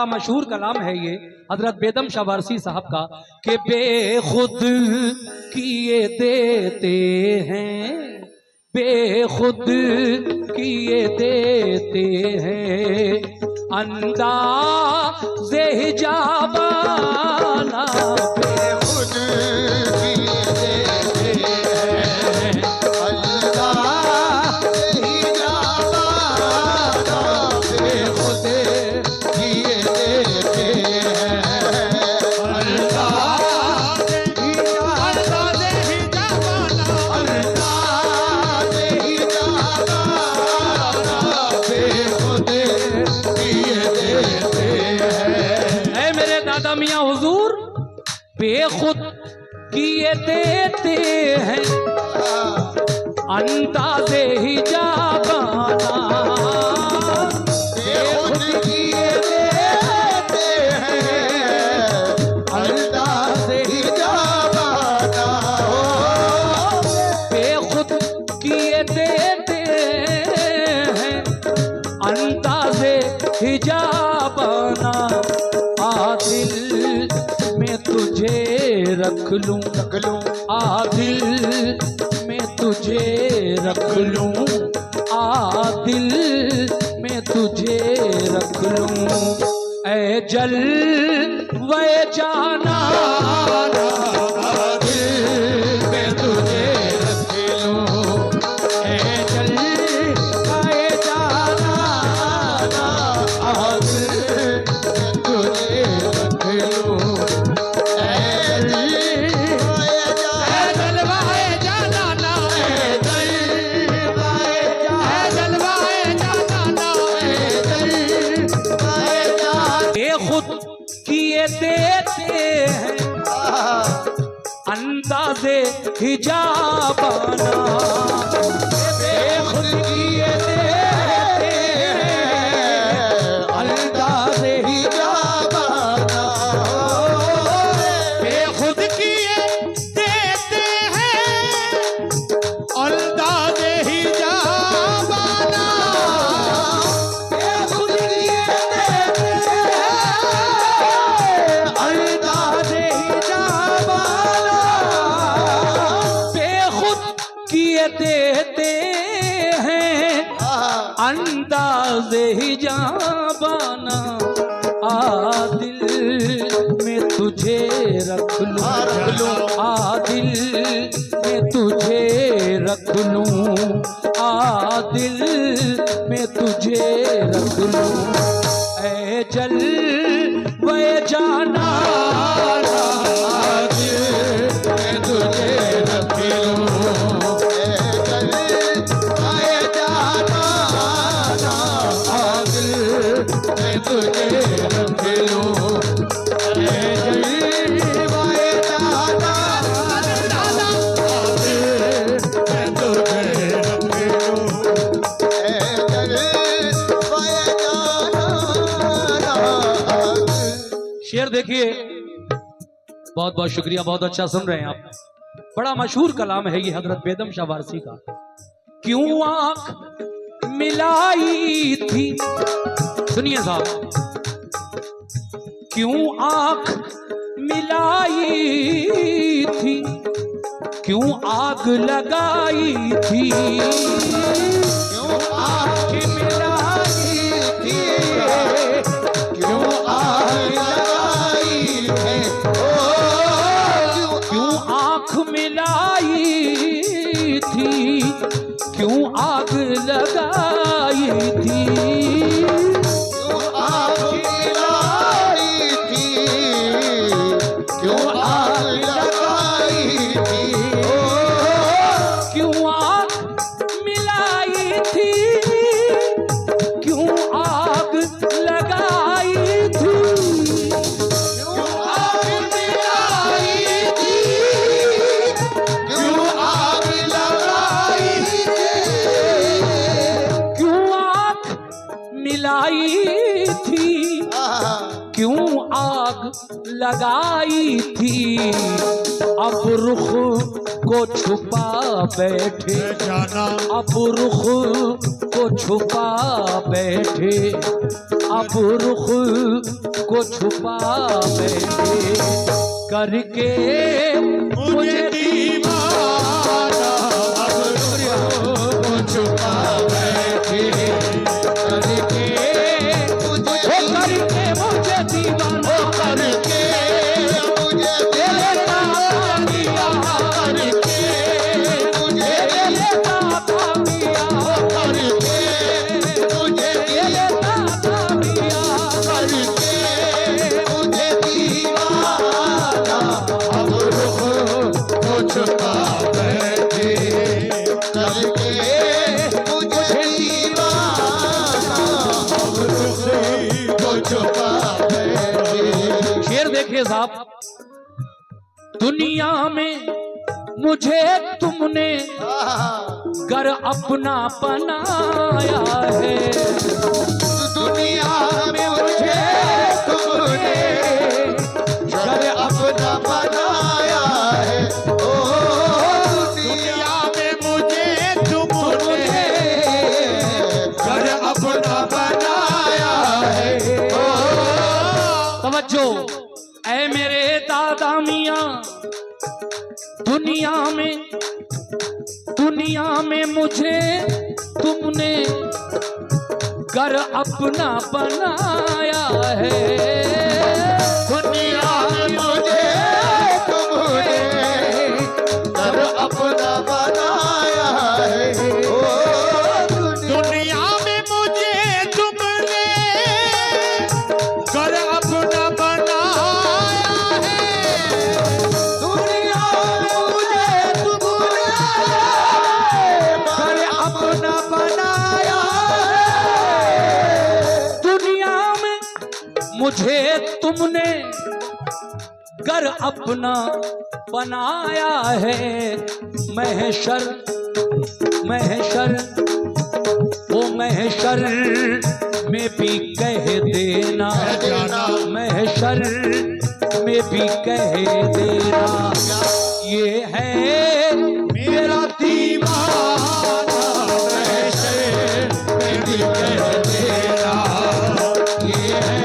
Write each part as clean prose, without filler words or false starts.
मशहूर कलाम है ये हजरत बेदम शाह वारसी साहब का कि बेखुद किए देते हैं, बेखुद किए देते हैं, अंदाज़े हिजाबाना बेखुद किए देते हैं, अंदाज़े हिजाबाना बेखुद मियां हुजूर बेखुद किए देते हैं, अंदाज़े हिजाबाना बेखुद किए देते हैं, अंदाज़े हिजाबाना बेखुद किए देते हैं, अंदाज़े हिजाबाना दिल में तुझे रख लूं, दिल में तुझे रख लूं, दिल में तुझे रख लूं, ऐ जल वे जाना दिल में तुझे रख लूं, ऐ जल वे जाना खुद किए देते हैं, अंदाज़े हिजाबाना खुद किए देते हैं, अंदाज़े हिजाबाना खुद किए देते हैं, अंदाज़े हिजाबाना देते हैं, अंदाज़े हिजाबाना दिल में तुझे रख लूं, दिल में तुझे रख लूं, दिल में तुझे रख लूं, ऐ जल वे जाना दिल में तुझे रख लूं, तुझे रख लूं, शेर देखिए, बहुत बहुत शुक्रिया, बहुत अच्छा सुन रहे हैं आप। बड़ा मशहूर कलाम है ये हजरत बेदम शाह वारसी का। क्यों आंख मिलाई थी, सुनिए साहब, क्यों आंख मिलाई थी, क्यों आग लगाई थी, क्यों आंख मिलाई थी, क्यों आग लगाई थी, क्यों आंख मिलाई थी, क्यों आग लगाई थी, क्यों आग लगाई थी, क्यों आग लगाई थी, क्यों आग मिलाई थी, क्यों आग लगाई थी, क्यों आग मिलाई थी, क्यों आग लगाई थी, क्यों आग मिलाई थी, क्यों आग लगाई थी, अब रुख को छुपा बैठे, जाना अब रुख को छुपा बैठे, अब रुख को छुपा बैठे, करके मुझे दीवाना, अब रुख को छुपा बैठे, करके मुझे दीवाना, करके साहब, दुनिया में मुझे तुमने घर अपना बनाया है, दुनिया में मुझे तुमने घर अपना बनाया है, ओ दुनिया में मुझे तुमने घर अपना बनाया है। तवज्जो ऐ मेरे दादा मियाँ, दुनिया में मुझे तुमने घर अपना बनाया है, दुनिया में मुझे तुमने घर अपना बनाया है, ओ दुनिया में मुझे तुमने घर अपना बनाया मुझे तुमने घर अपना बनाया है, महशर महशर वो महशर में भी कह देना, महशर में भी कह देना, ये है मेरा दीवाना, महशर में भी कह देना, ये है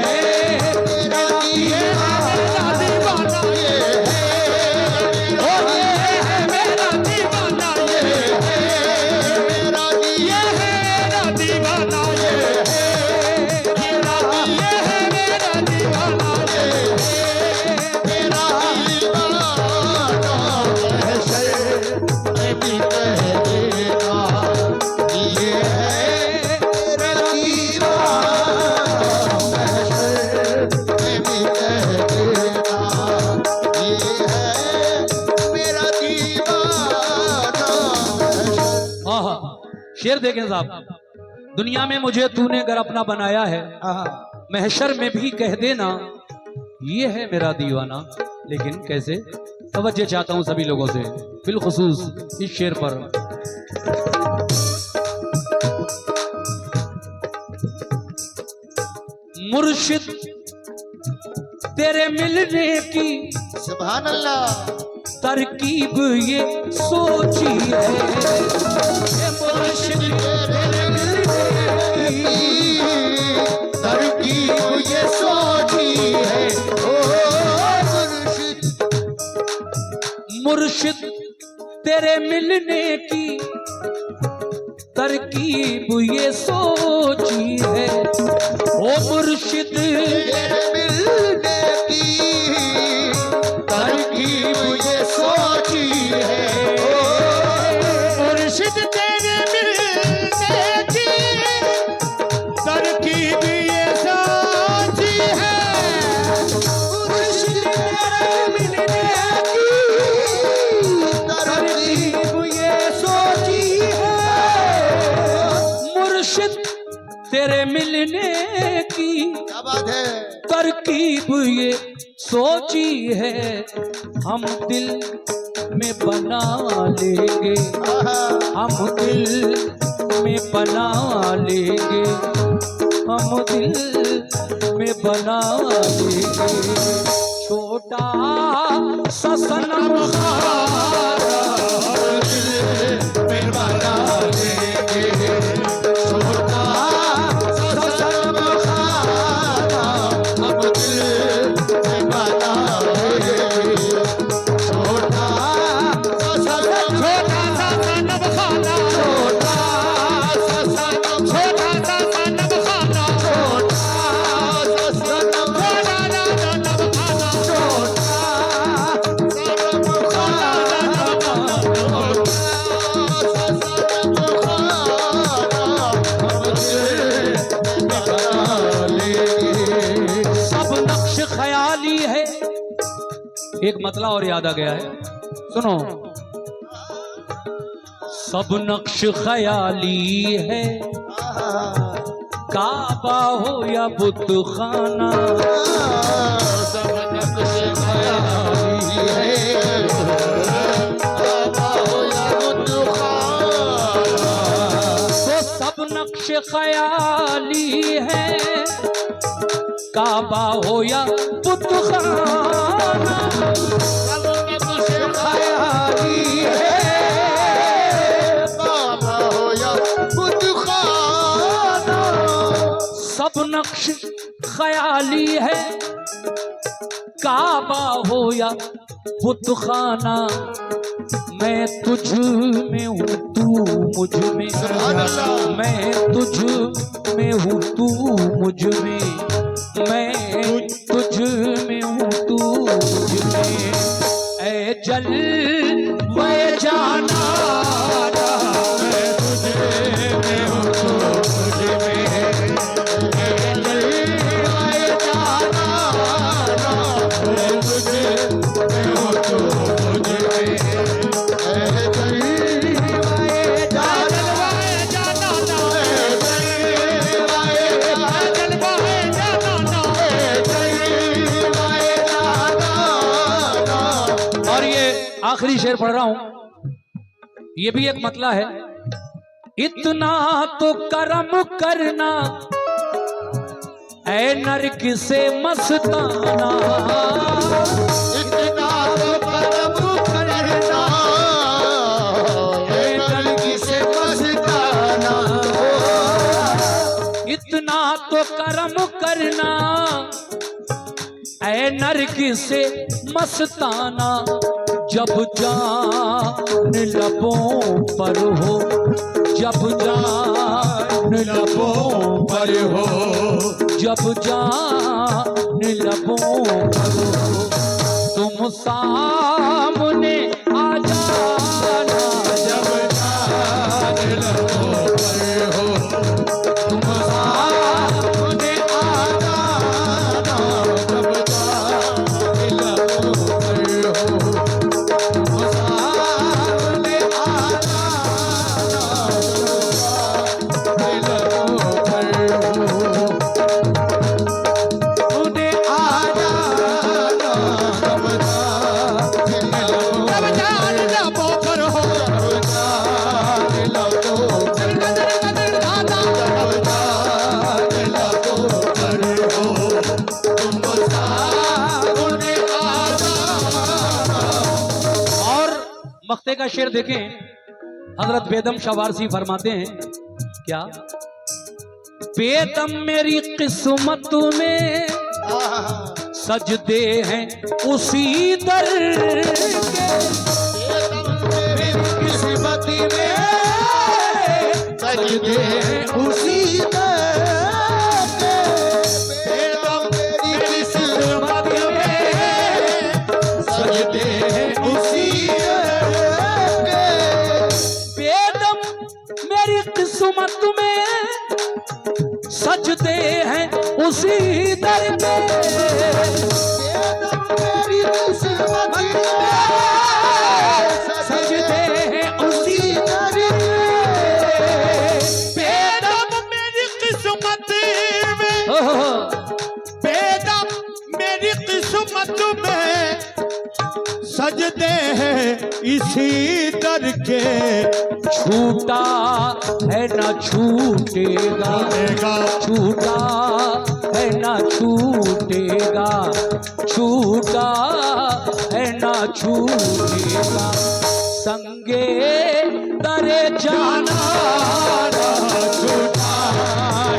शेर देखें साहब, दुनिया में मुझे तूने घर अपना बनाया है, महशर में भी कह देना ये है मेरा दीवाना। लेकिन कैसे? तवज्जो चाहता हूं सभी लोगों से, बिलखुसूस इस शेर पर। मुर्शिद तेरे मिलने की सुभान अल्लाह तरकीब ये सोची है, मुर्शिद तेरे मिलने की तरकीब ये सोची है, मुर्शिद तेरे मिलने की तरकीब ये सोची है, ओ मुर्शिद तेरे मिलने की तरकीब ये सोची है, मुर्शिद तेरे मिलने की तरकीब ये सोची है, मुर्शिद तेरे मिलने की तरकीब ये सोची है, मुर्शिद तेरे मिलने की क्या बात है, तरकीब ये सोची है, हम दिल में बना लेंगे, हम दिल में बना लेंगे, हम दिल में बना लेंगे, छोटा सा सनम एक मतला और याद आ गया है, सुनो। सब नक्श ख्याली है, काबा हो या बुत खाना, सब नक्श ख्याली है, काबा हो या बुत खाना। तो सब नक्श ख्याली है, काबा हो या बुत खाना, सब नक्श ख्याली है, काबा हो या बुत खाना। सब नक्श ख्याली है, काबा हो या बुत खाना। मैं तुझ में हूँ तू मुझ में, मैं तुझ में हूँ तू मुझ में, मैं तुझ में हूँ तू मुझ में। ऐ जल वे जाना, मैं तुझ में हूँ तू मुझ में, ऐ जल वे जाना, मैं तुझ में हूँ तू मुझ में। और ये आखिरी शेर पढ़ रहा हूं, ये भी एक मतला है। इतना तो करम करना ऐ नरक से मस्ताना, इतना तो करम करना ऐ नरक से मस्ताना। इतना तो करम करना ऐ नरक से मस्ताना। जब जान लबों पर हो, जब जान लबों पर हो, जब जान लबों पर हो, तुम सामने आ जाना। जब जान लबों पर हो, तुम सामने आ जाना। जब जान लबों पर हो, तुम सामने आ जाना। लबों पर हो, उन्हें आ जाना। जब जान लबों पर हो, जब जान लबों पर हो, और मक्ते का शेर देखें, हजरत बेदम शवारसी फरमाते हैं क्या? बेदम मेरी किस्मत में सजदे हैं उसी दर के, किस्मत में सजदे हैं उसी दर के। बेदम मेरी किस्मत में सजदे हैं उसी दर के। बेदम मेरी किस्मत में सजदे हैं उसी दर पे। मेरी किस्मत में सजदे हैं उसी दर पे। बेदम मेरी किस्मत में, बेदम मेरी किस्मत में सजदे हैं इसी दर के। छूटा है ना छूटेगा, छूटा है ना छूटेगा, छूटा है ना छूटेगा। संगे दरे जाना, छूटा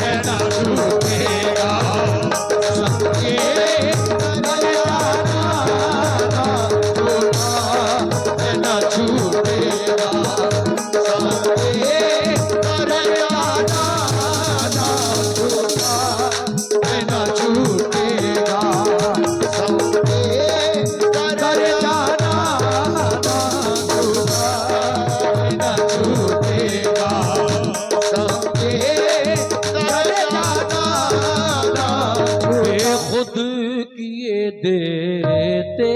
है ना छूटेगा। संगे दरे जाना, छूटा है ना छूटेगा। संगे दरे जाना, छूटा है ना छूटेगा। संगे दरे जाना, छूटा है ना छूटेगा। संगे दरे जाना, खुद किए देते